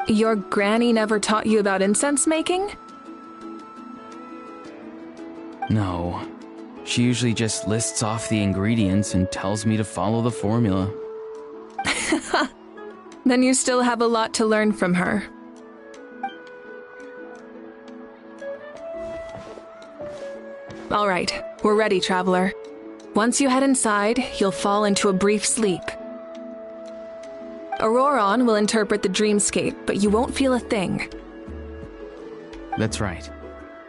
Your granny never taught you about incense making? No. She usually just lists off the ingredients and tells me to follow the formula. Then you still have a lot to learn from her. All right, we're ready, traveler. Once you head inside, you'll fall into a brief sleep. Auroron will interpret the dreamscape, but you won't feel a thing. That's right.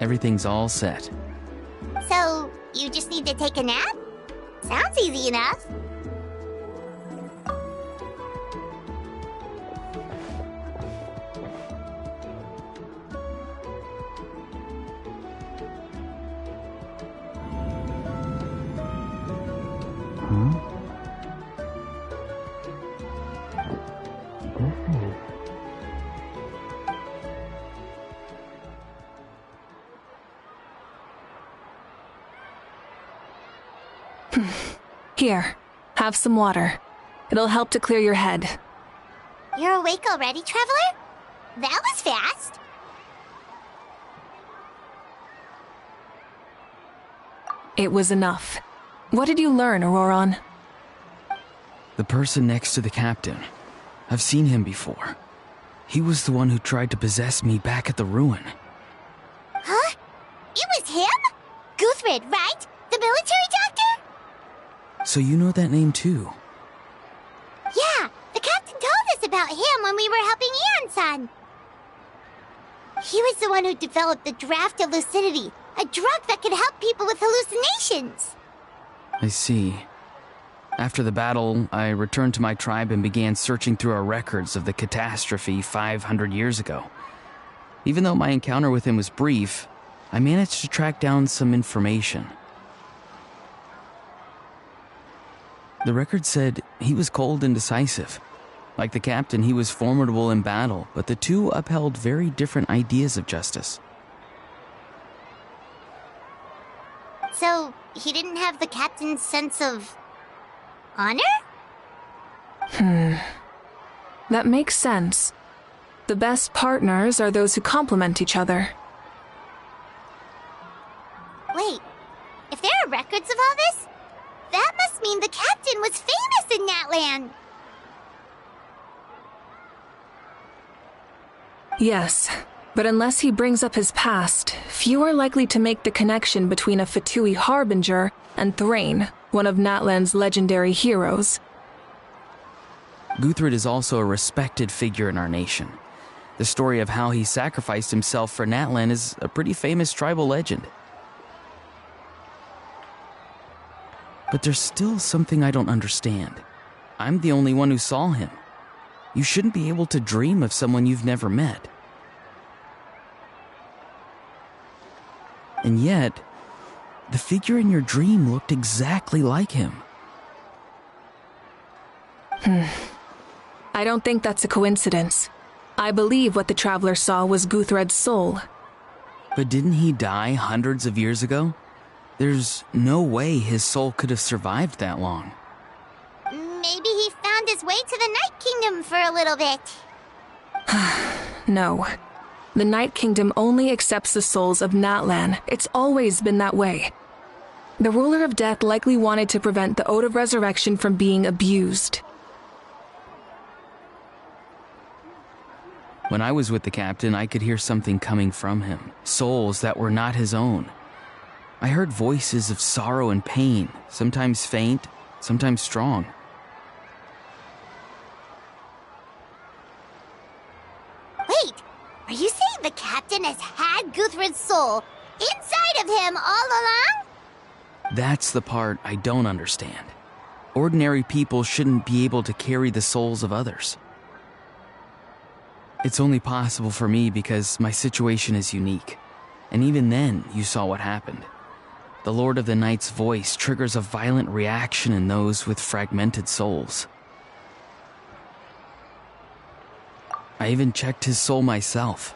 Everything's all set. So, you just need to take a nap? Sounds easy enough. Here, have some water. It'll help to clear your head. You're awake already, traveler? That was fast. It was enough. What did you learn, Auroron? The person next to the captain. I've seen him before. He was the one who tried to possess me back at the ruin. Huh? It was him? Guthrid, right? The military doctor? So you know that name too? Yeah, the captain told us about him when we were helping Eon-san. He was the one who developed the draft of lucidity, a drug that could help people with hallucinations. I see. After the battle, I returned to my tribe and began searching through our records of the catastrophe 500 years ago. Even though my encounter with him was brief, I managed to track down some information. The record said he was cold and decisive. Like the captain, he was formidable in battle, but the two upheld very different ideas of justice. So, he didn't have the captain's sense of honor? That makes sense. The best partners are those who complement each other. Wait, if there are records of all this, that must mean the captain was famous in Natlan. Yes, but unless he brings up his past, few are likely to make the connection between a Fatui harbinger and Thrain, one of Natlan's legendary heroes. Guthrid is also a respected figure in our nation. The story of how he sacrificed himself for Natlan is a pretty famous tribal legend. But there's still something I don't understand. I'm the only one who saw him. You shouldn't be able to dream of someone you've never met. And yet, the figure in your dream looked exactly like him. I don't think that's a coincidence. I believe what the traveler saw was Guthred's soul. But didn't he die hundreds of years ago? There's no way his soul could have survived that long. Maybe he found his way to the Night Kingdom for a little bit. No. The Night Kingdom only accepts the souls of Natlan. It's always been that way. The ruler of death likely wanted to prevent the Ode of Resurrection from being abused. When I was with the captain, I could hear something coming from him, souls that were not his own. I heard voices of sorrow and pain, sometimes faint, sometimes strong. Wait, are you saying the captain has had Guthrid's soul inside of him all along? That's the part I don't understand. Ordinary people shouldn't be able to carry the souls of others. It's only possible for me because my situation is unique. And even then, you saw what happened. The Lord of the Night's voice triggers a violent reaction in those with fragmented souls. I even checked his soul myself.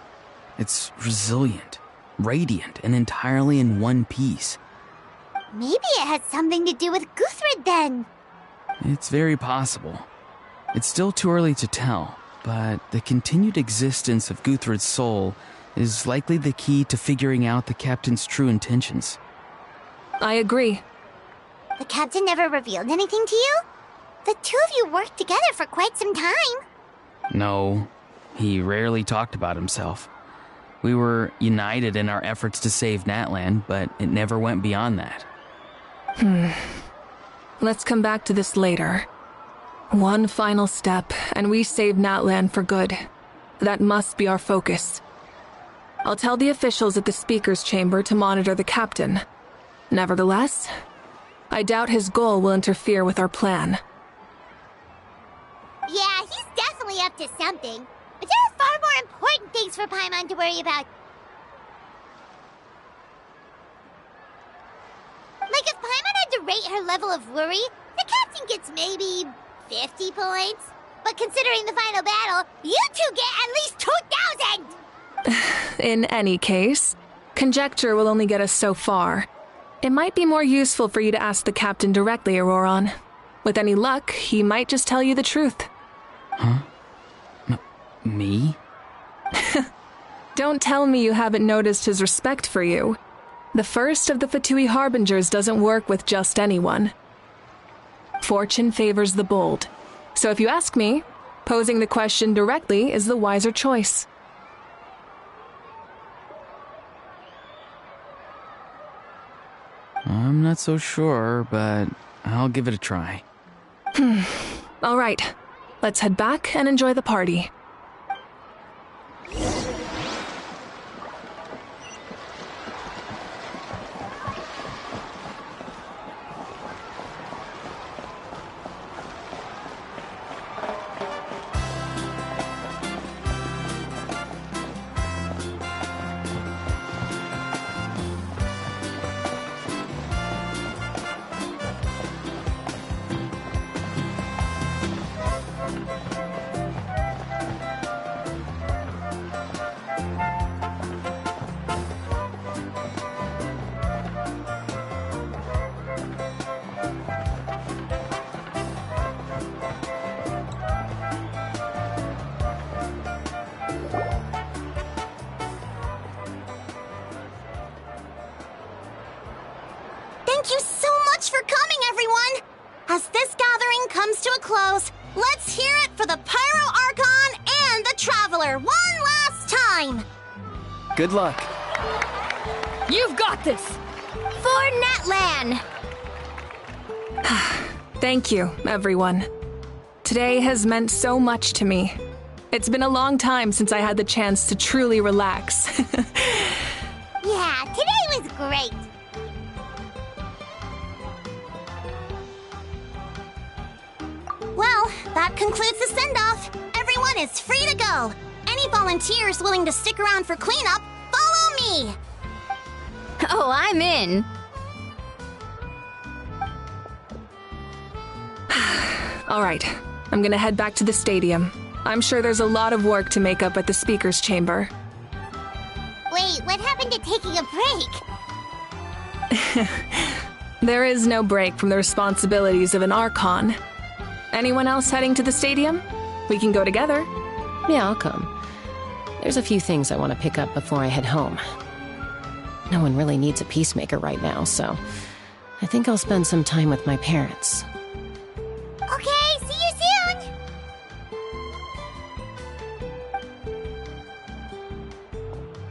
It's resilient, radiant, and entirely in one piece. Maybe it has something to do with Guthrid then. It's very possible. It's still too early to tell, but the continued existence of Guthrud's soul is likely the key to figuring out the captain's true intentions. I agree. The captain never revealed anything to you? The two of you worked together for quite some time. No, he rarely talked about himself. We were united in our efforts to save Natlan, but it never went beyond that. Let's come back to this later. One final step, and we save Natlan for good. That must be our focus. I'll tell the officials at the speaker's chamber to monitor the captain. Nevertheless, I doubt his goal will interfere with our plan. Yeah, he's definitely up to something. But there are far more important things for Paimon to worry about. Like if Paimon had to rate her level of worry, the captain gets maybe 50 points. But considering the final battle, you two get at least 2,000! In any case, conjecture will only get us so far. It might be more useful for you to ask the captain directly, Auroron. With any luck, he might just tell you the truth. Huh? Me? Don't tell me you haven't noticed his respect for you. The first of the Fatui Harbingers doesn't work with just anyone. Fortune favors the bold. So if you ask me, posing the question directly is the wiser choice. I'm not so sure, but I'll give it a try. All right, let's head back and enjoy the party. Thank you so much for coming, everyone! As this gathering comes to a close, let's hear it for the Pyro Archon and the Traveler one last time! Good luck. You've got this! For Natlan! Thank you, everyone. Today has meant so much to me. It's been a long time since I had the chance to truly relax. Yeah, today was great! Well, that concludes the send-off. Everyone is free to go. Any volunteers willing to stick around for cleanup, follow me! Oh, I'm in! All right, I'm gonna head back to the stadium. I'm sure there's a lot of work to make up at the speaker's chamber. Wait, what happened to taking a break? There is no break from the responsibilities of an Archon. Anyone else heading to the stadium? We can go together. Yeah, I'll come. There's a few things I want to pick up before I head home. No one really needs a peacemaker right now, so I think I'll spend some time with my parents. Okay, see you soon!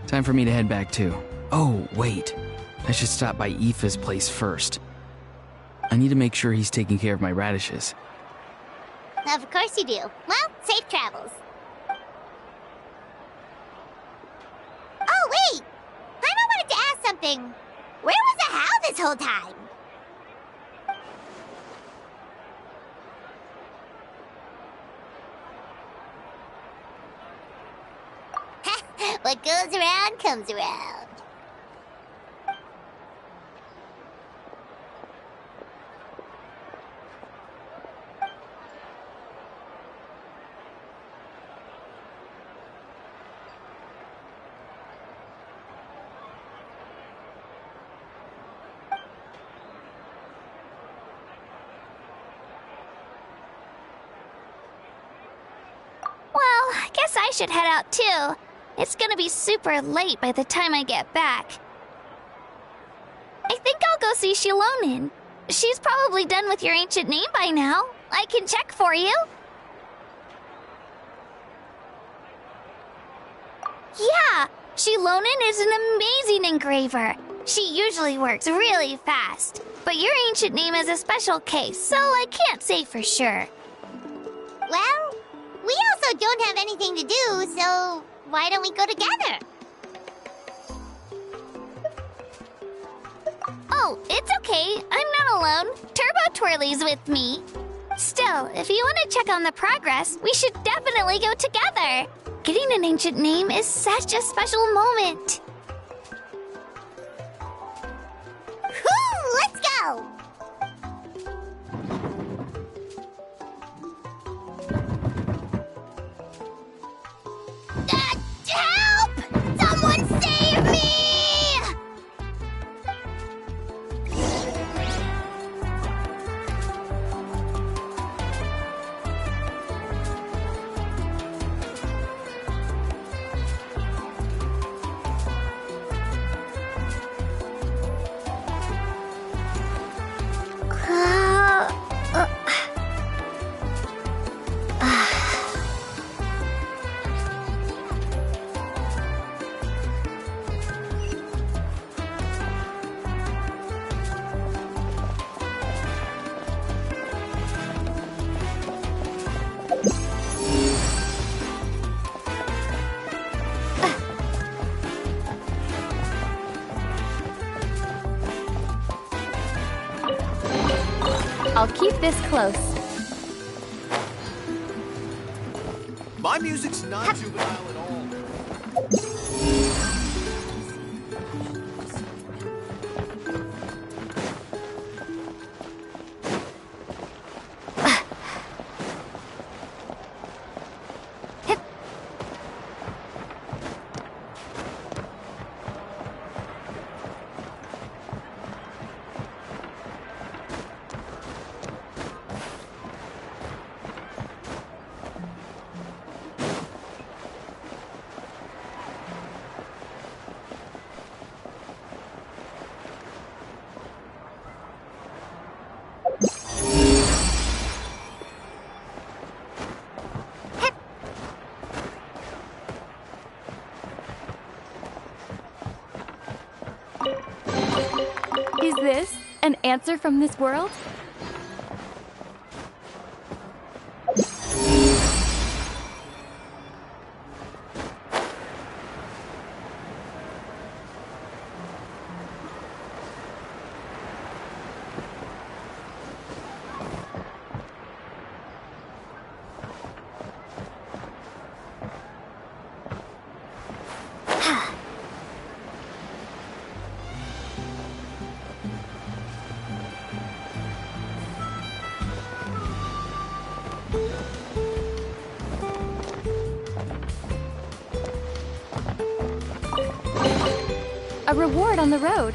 Time for me to head back too. Oh, wait. I should stop by Aoife's place first. I need to make sure he's taking care of my radishes. Of course you do. Well, safe travels. Oh, wait! Paimon wanted to ask something. Where was the How this whole time? What goes around comes around. Well, I should head out too. It's gonna be super late by the time I get back. I think I'll go see Shilonin. She's probably done with your ancient name by now. I can check for you. Yeah, Shilonin is an amazing engraver. She usually works really fast. But your ancient name is a special case, so I can't say for sure. Well, we also don't have anything to do, so why don't we go together? Oh, it's okay. I'm not alone. Turbo Twirly's with me. Still, if you want to check on the progress, we should definitely go together. Getting an ancient name is such a special moment. Whoo! Let's go! Help! Someone save me! I'll keep this close. My music's not juvenile at all. Is this an answer from this world? A reward on the road.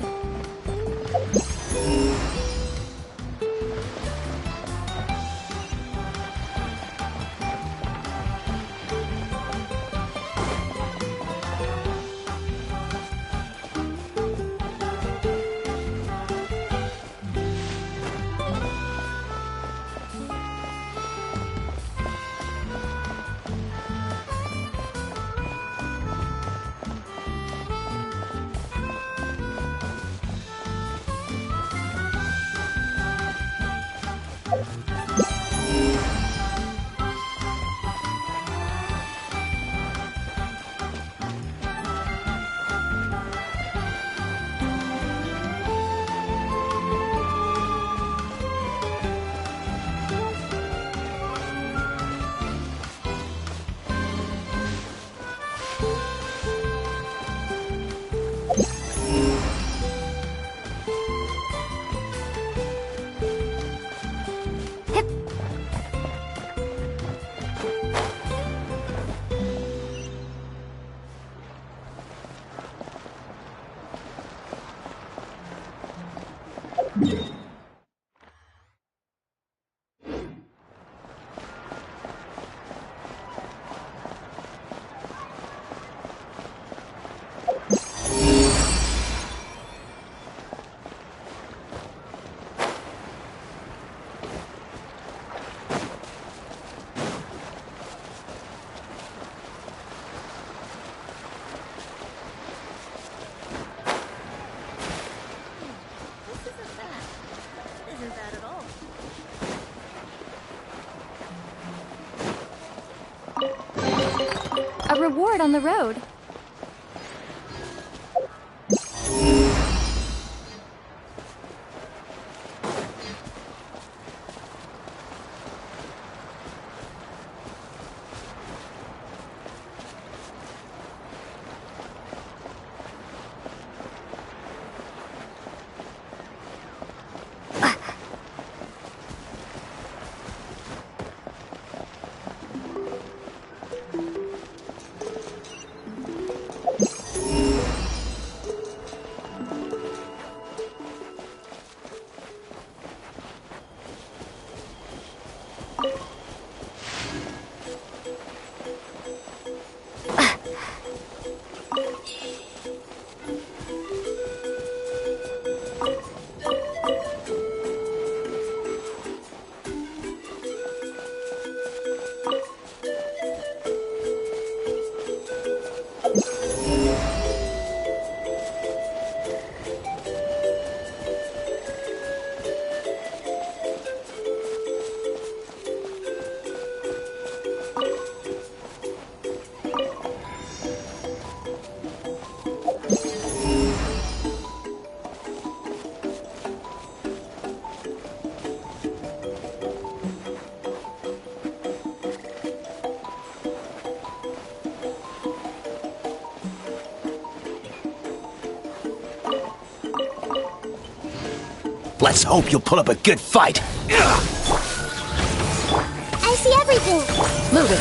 reward on the road. Let's hope you'll put up a good fight. I see everything. Move it.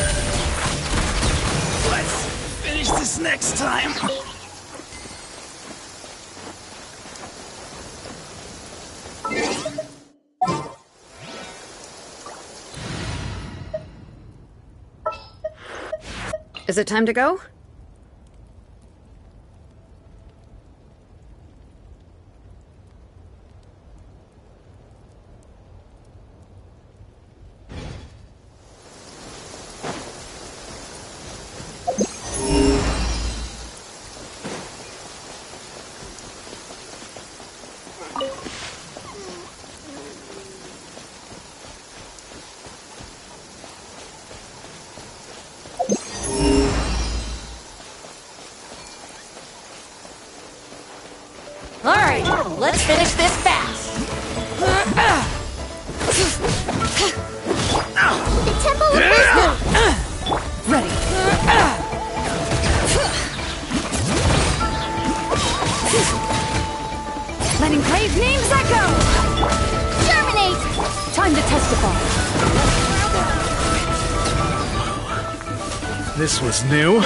Let's finish this next time. Is it time to go? All right, let's finish this fast. The Temple of Wisdom. Ready. Letting Clay's names echo! Terminate. Time to testify. This was new.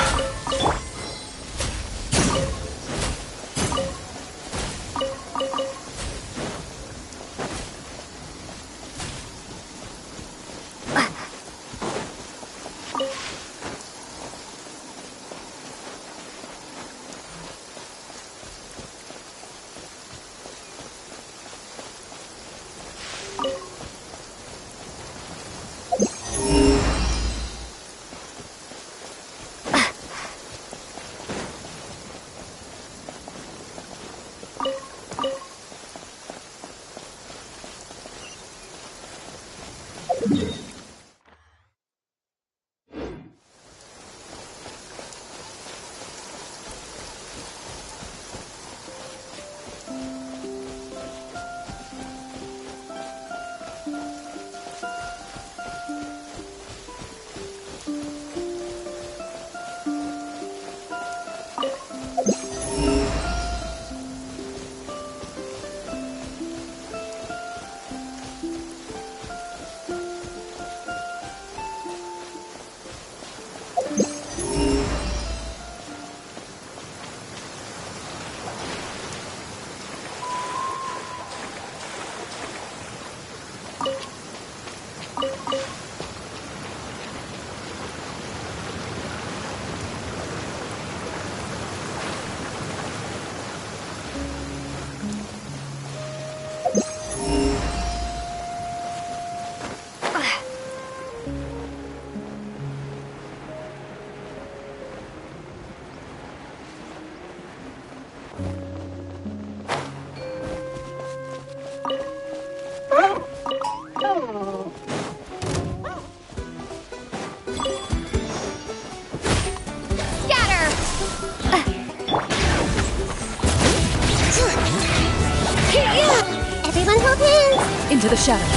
into the shadows.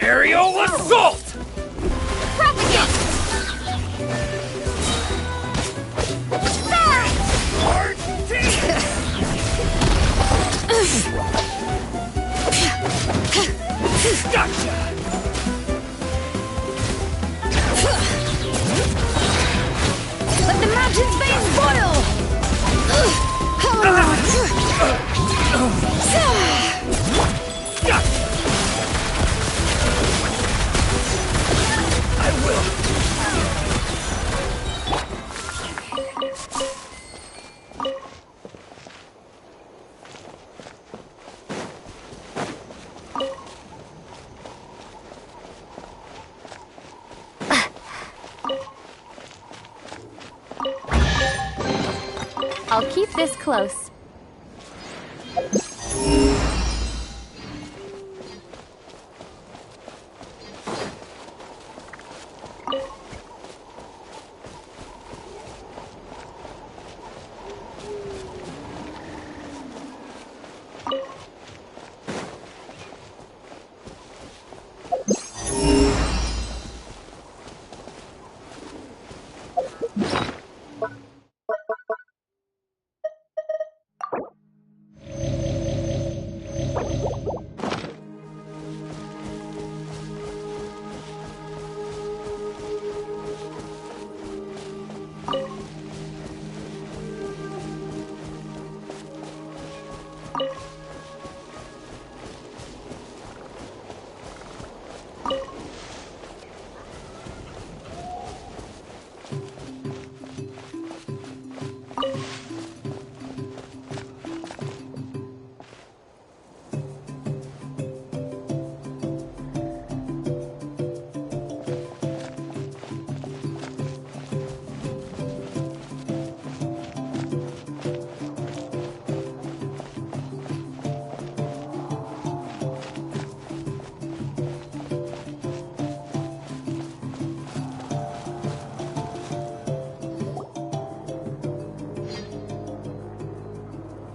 Aerial assault! Gotcha! Let the mountain's veins boil! I will! I'll keep this close.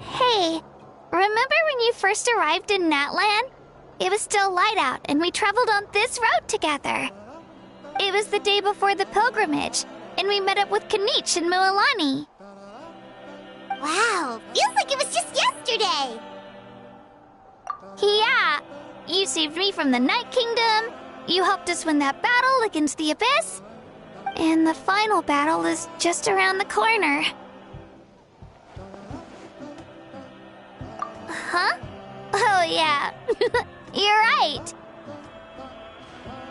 Hey, remember when you first arrived in Natlan? It was still light out, and we traveled on this road together. It was the day before the pilgrimage, and we met up with Kanich and Mualani. Wow, feels like it was just yesterday! Yeah, you saved me from the Night Kingdom, you helped us win that battle against the Abyss, and the final battle is just around the corner. Huh? Oh, yeah. You're right.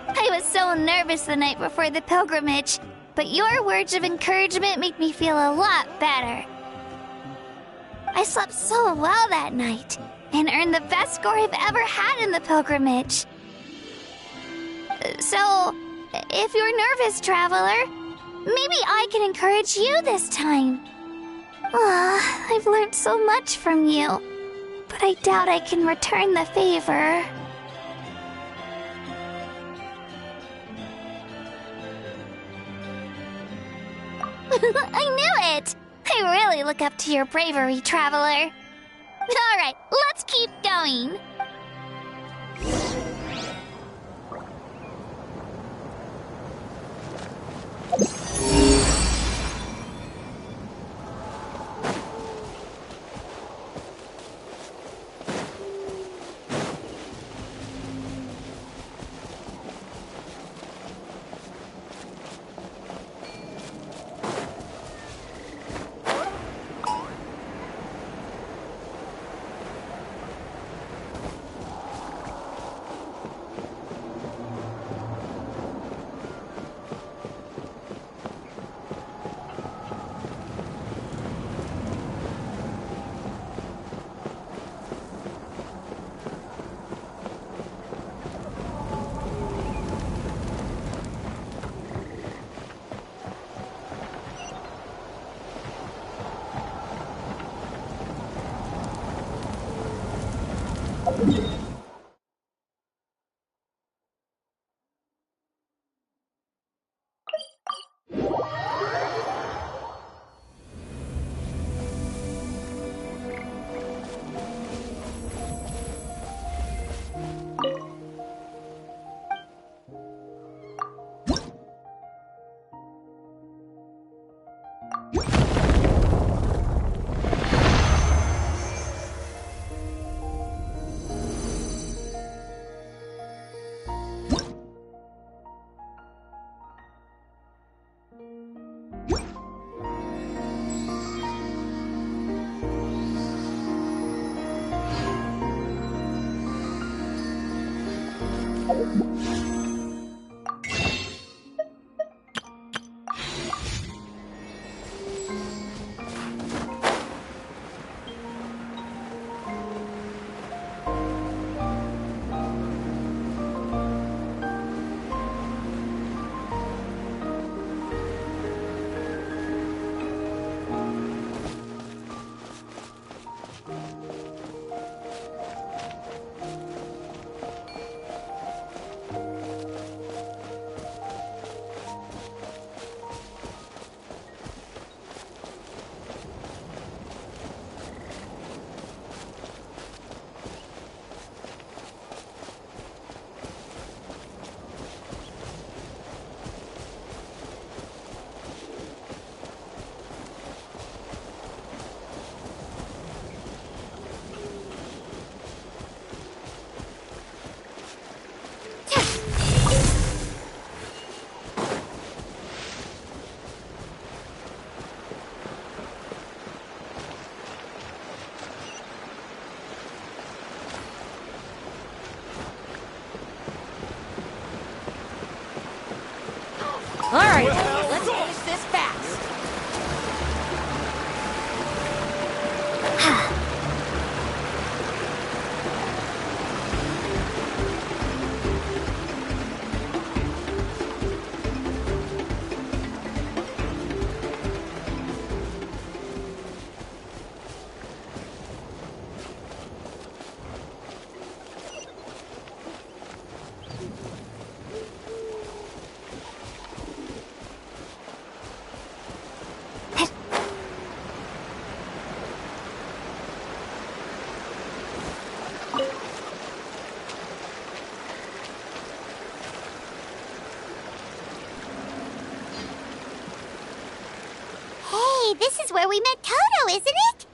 I was so nervous the night before the pilgrimage, but your words of encouragement made me feel a lot better. I slept so well that night and earned the best score I've ever had in the pilgrimage. So, if you're nervous, traveler, maybe I can encourage you this time. I've learned so much from you. But I doubt I can return the favor. I knew it! I really look up to your bravery, traveler. Alright, let's keep going. All right, let's finish this fast. Hey, this is where we met Toto, isn't it?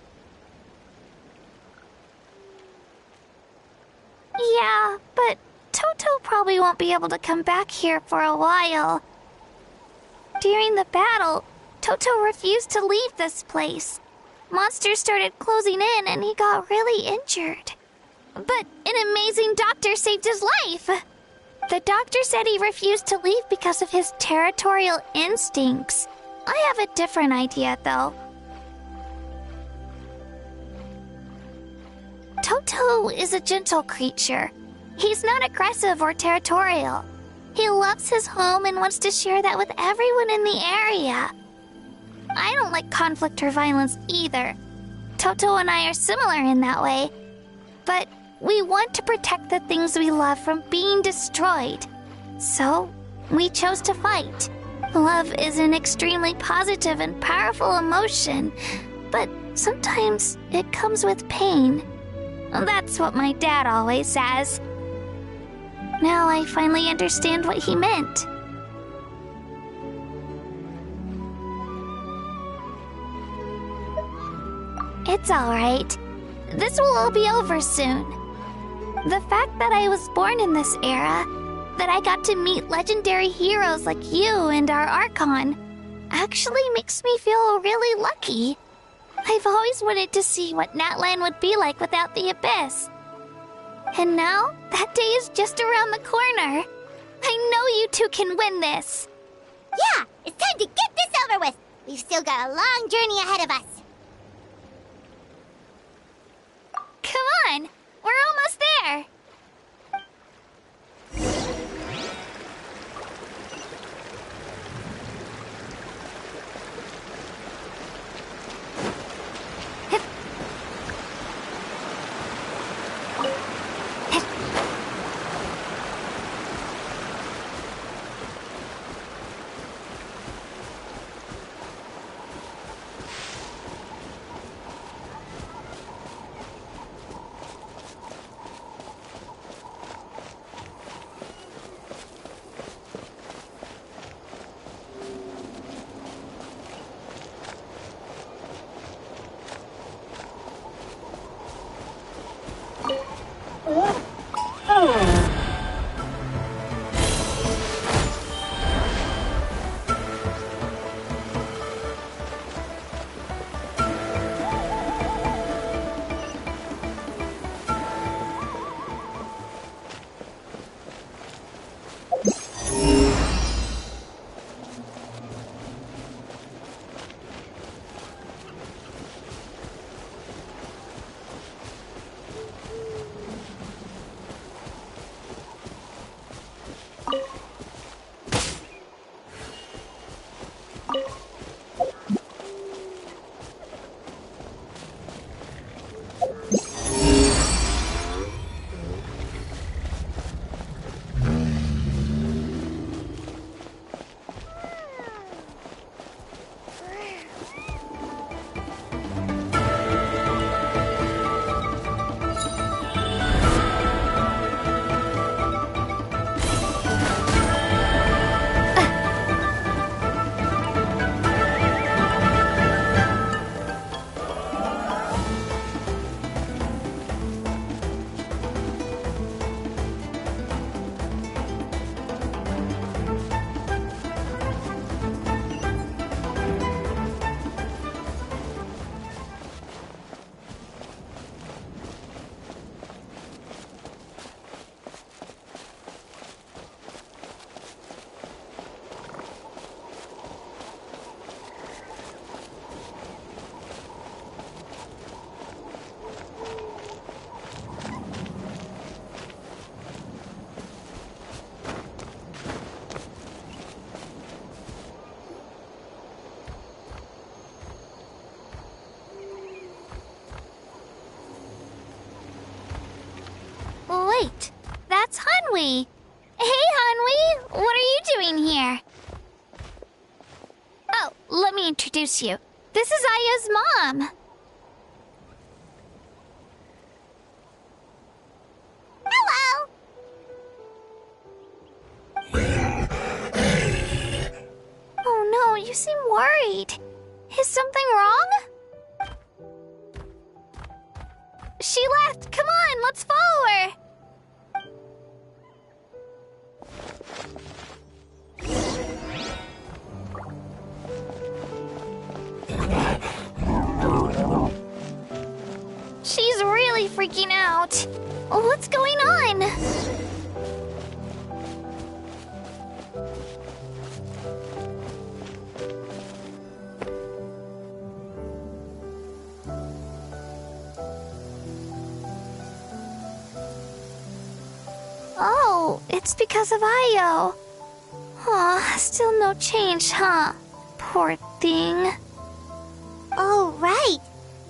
Yeah, but Toto probably won't be able to come back here for a while. During the battle, Toto refused to leave this place. Monsters started closing in and he got really injured. But an amazing doctor saved his life. The doctor said he refused to leave because of his territorial instincts. I have a different idea, though. Toto is a gentle creature. He's not aggressive or territorial. He loves his home and wants to share that with everyone in the area. I don't like conflict or violence either. Toto and I are similar in that way. But we want to protect the things we love from being destroyed. So, we chose to fight. Love is an extremely positive and powerful emotion, but sometimes it comes with pain. That's what my dad always says. Now I finally understand what he meant. It's alright. This will all be over soon. The fact that I was born in this era, that I got to meet legendary heroes like you and our Archon, actually makes me feel really lucky. I've always wanted to see what Natlan would be like without the Abyss. And now, that day is just around the corner. I know you two can win this. Yeah, it's time to get this over with. We've still got a long journey ahead of us. Come on, we're almost there. Wait, that's Hanwi. Hey, Hanwi, what are you doing here? Oh, let me introduce you. This is Aya's mom. Hello. Oh no, you seem worried. Is something wrong? She left. Come on, let's follow her. She's really freaking out. What's going on? Oh, it's because of Ayo. Aw, still no change, huh? Poor thing. Oh, right.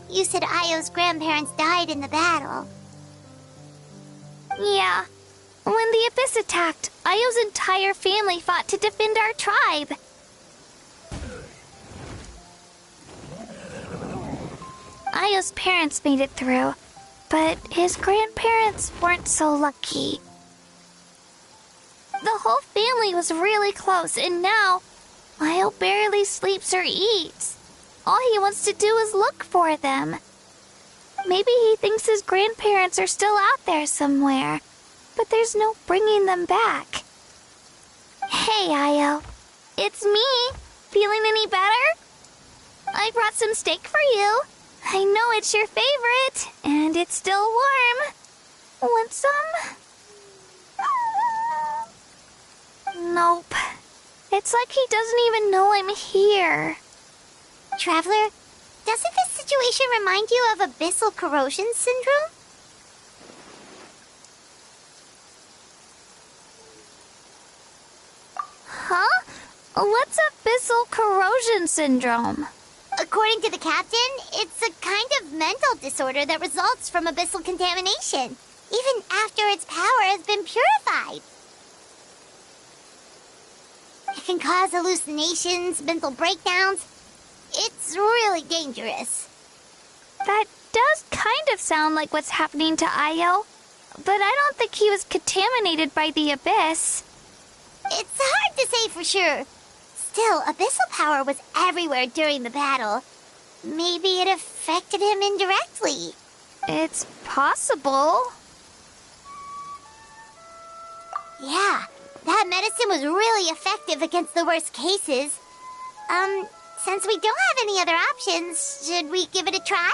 You said Ayo's grandparents died in the battle. Yeah. When the Abyss attacked, Ayo's entire family fought to defend our tribe. Ayo's parents made it through, but his grandparents weren't so lucky. The whole family was really close, and now Ayo barely sleeps or eats. All he wants to do is look for them. Maybe he thinks his grandparents are still out there somewhere, but there's no bringing them back. Hey, Ayo. It's me. Feeling any better? I brought some steak for you. I know it's your favorite, and it's still warm. Want some? Nope. It's like he doesn't even know I'm here. Traveler, doesn't this situation remind you of abyssal corrosion syndrome? Huh? What's abyssal corrosion syndrome? According to the captain, it's a kind of mental disorder that results from abyssal contamination, even after its power has been purified. It can cause hallucinations, mental breakdowns. It's really dangerous. That does kind of sound like what's happening to Ayo, but I don't think he was contaminated by the Abyss. It's hard to say for sure. Still, abyssal power was everywhere during the battle. Maybe it affected him indirectly. It's possible. Yeah, that medicine was really effective against the worst cases. Since we don't have any other options, should we give it a try?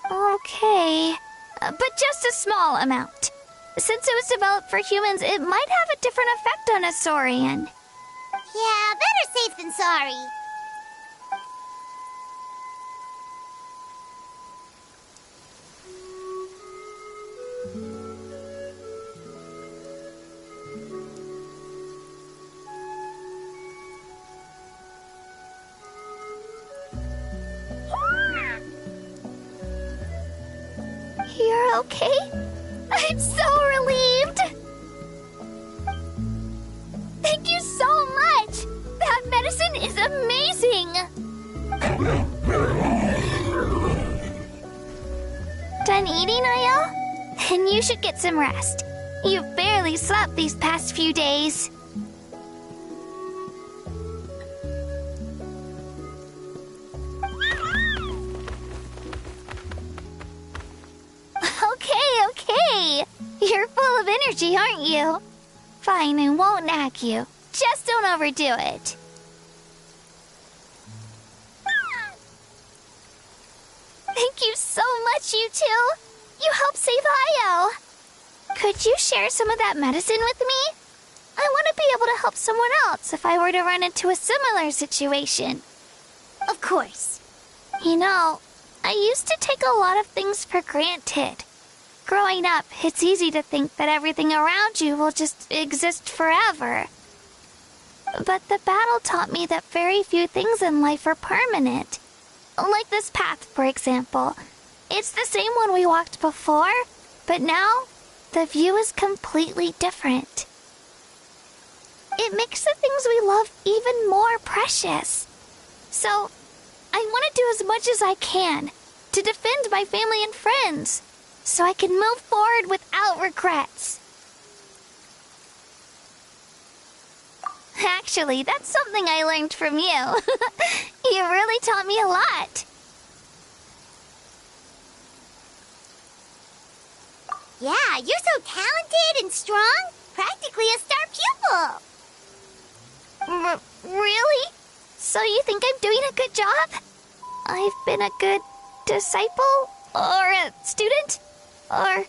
Okay, but just a small amount. Since it was developed for humans, it might have a different effect on a Saurian. Yeah, better safe than sorry. okay? I'm so relieved! Thank you so much! That medicine is amazing! Done eating, Ayo? Then you should get some rest. You've barely slept these past few days. Okay. You're full of energy, aren't you? Fine, I won't nag you. Just don't overdo it. Thank you so much, you two. You helped save Ayo. Could you share some of that medicine with me? I want to be able to help someone else if I were to run into a similar situation. Of course. You know, I used to take a lot of things for granted. Growing up, it's easy to think that everything around you will just exist forever. But the battle taught me that very few things in life are permanent. Like this path, for example. It's the same one we walked before, but now the view is completely different. It makes the things we love even more precious. So, I want to do as much as I can to defend my family and friends, so I can move forward without regrets. Actually, that's something I learned from you. You really taught me a lot. Yeah, you're so talented and strong. Practically a star pupil. Really? So you think I'm doing a good job? I've been a good disciple? Or a student? Or,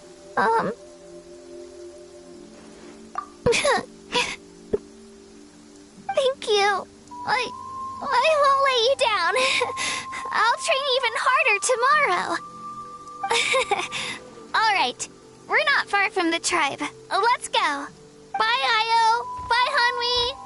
Thank you. I won't let you down. I'll train even harder tomorrow. All right. We're not far from the tribe. Let's go. Bye, Ayo. Bye, Hanwi.